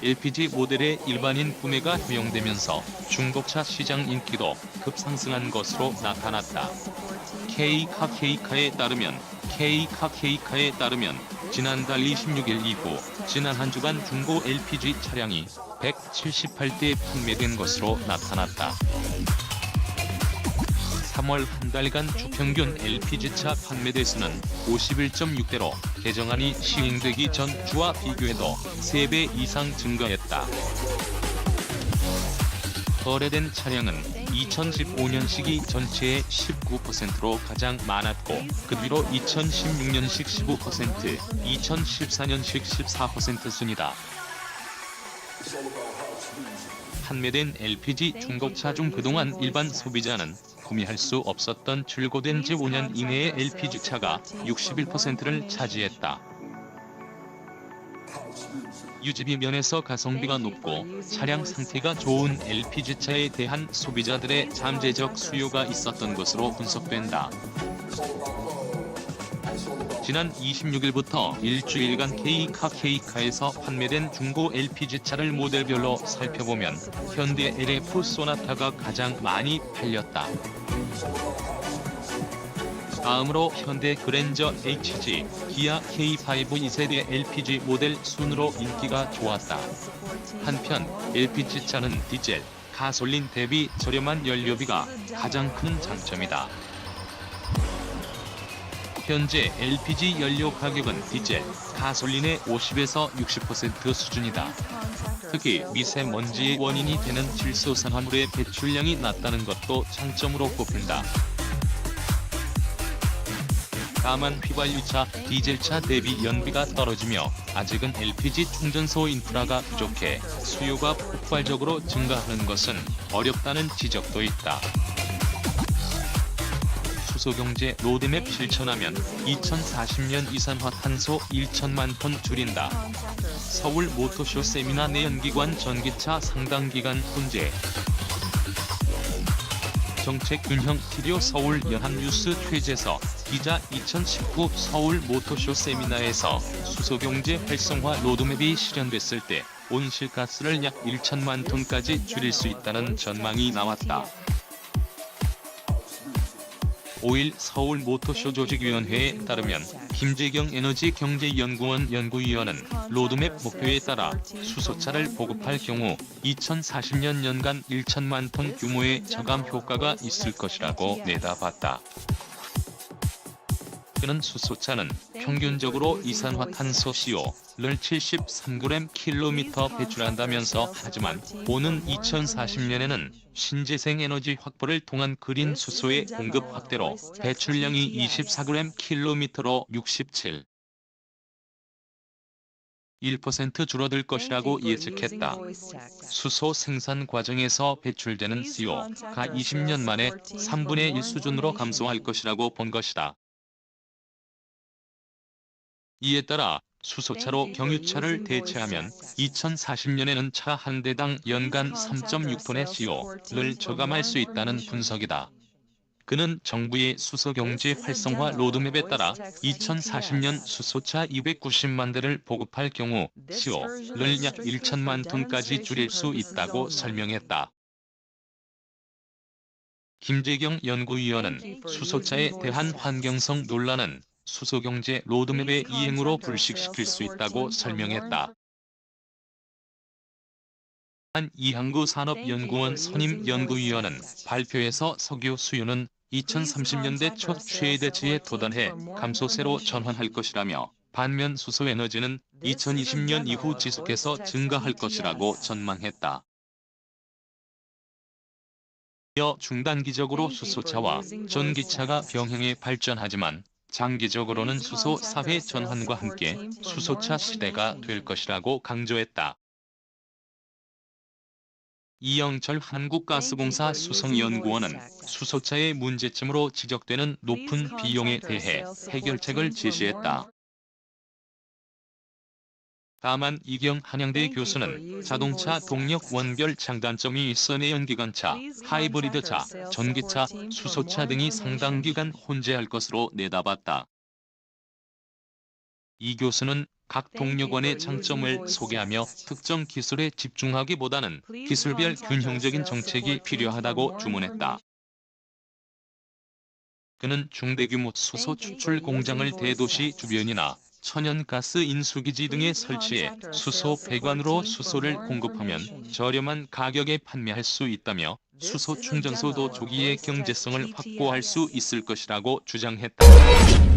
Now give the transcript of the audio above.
LPG 모델의 일반인 구매가 허용되면서 중고차 시장 인기도 급상승한 것으로 나타났다. K카케이카에 따르면 지난달 26일 이후 지난 한 주간 중고 LPG 차량이 178대 판매된 것으로 나타났다. 3월 한 달간 주평균 LPG차 판매 대수는 51.6대로 개정안이 시행되기 전 주와 비교해도 3배 이상 증가했다. 거래된 차량은 2015년식이 전체의 19%로 가장 많았고 그 뒤로 2016년식 15%, 2014년식 14% 순이다. 판매된 LPG 중고차 중 그동안 일반 소비자는 구매할 수 없었던 출고된 지 5년 이내의 LPG차가 61%를 차지했다. 유지비 면에서 가성비가 높고 차량 상태가 좋은 LPG차에 대한 소비자들의 잠재적 수요가 있었던 것으로 분석된다. 지난 26일부터 일주일간 K카케이카에서 판매된 중고 LPG차를 모델별로 살펴보면 현대 LF 소나타가 가장 많이 팔렸다. 다음으로 현대 그랜저 HG, 기아 K5 2세대 LPG 모델 순으로 인기가 좋았다. 한편 LPG차는 디젤, 가솔린 대비 저렴한 연료비가 가장 큰 장점이다. 현재 LPG 연료 가격은 디젤, 가솔린의 50에서 60% 수준이다. 특히 미세먼지의 원인이 되는 질소산화물의 배출량이 낮다는 것도 장점으로 꼽힌다. 다만 휘발유차, 디젤차 대비 연비가 떨어지며 아직은 LPG 충전소 인프라가 부족해 수요가 폭발적으로 증가하는 것은 어렵다는 지적도 있다. 수소경제 로드맵 실천하면 2040년 이산화탄소 1천만 톤 줄인다. 서울 모터쇼 세미나 내연기관 전기차 상당기간 혼재. 정책균형 티리오 서울 연합뉴스 최재서 기자 2019 서울 모터쇼 세미나에서 수소경제 활성화 로드맵이 실현됐을 때 온실가스를 약 1천만 톤까지 줄일 수 있다는 전망이 나왔다. 5일 서울 모터쇼 조직위원회에 따르면 김재경 에너지경제연구원 연구위원은 로드맵 목표에 따라 수소차를 보급할 경우 2040년 연간 1천만 톤 규모의 저감 효과가 있을 것이라고 내다봤다. 그는 수소차는 평균적으로 이산화탄소 CO를 73g/km 배출한다면서 하지만 오는 2040년에는 신재생 에너지 확보를 통한 그린 수소의 공급 확대로 배출량이 24g/km로 1% 줄어들 것이라고 예측했다. 수소 생산 과정에서 배출되는 CO가 20년 만에 3분의 1 수준으로 감소할 것이라고 본 것이다. 이에 따라 수소차로 경유차를 대체하면 2040년에는 차 한 대당 연간 3.6톤의 CO를 저감할 수 있다는 분석이다. 그는 정부의 수소경제 활성화 로드맵에 따라 2040년 수소차 290만 대를 보급할 경우 CO를 약 1천만 톤까지 줄일 수 있다고 설명했다. 김재경 연구위원은 수소차에 대한 환경성 논란은 수소경제 로드맵의 이행으로 불식시킬 수 있다고 설명했다. 한 이항구 산업연구원 선임 연구위원은 발표에서 석유 수요는 2030년대 초 최대치에 도달해 감소세로 전환할 것이라며 반면 수소에너지는 2020년 이후 지속해서 증가할 것이라고 전망했다. 이어 중단기적으로 수소차와 전기차가 병행해 발전하지만 장기적으로는 수소 사회 전환과 함께 수소차 시대가 될 것이라고 강조했다. 이영철 한국가스공사 수성연구원은 수소차의 문제점으로 지적되는 높은 비용에 대해 해결책을 제시했다. 다만 이경 한양대 교수는 자동차 동력 원별 장단점이 있어 내연기관차, 하이브리드차, 전기차, 수소차 등이 상당 기간 혼재할 것으로 내다봤다. 이 교수는 각 동력원의 장점을 소개하며 특정 기술에 집중하기보다는 기술별 균형적인 정책이 필요하다고 주문했다. 그는 중대규모 수소 추출 공장을 대도시 주변이나 천연가스 인수기지 등에 설치해 수소 배관으로 수소를 공급하면 저렴한 가격에 판매할 수 있다며 수소 충전소도 조기에 경제성을 확보할 수 있을 것이라고 주장했다.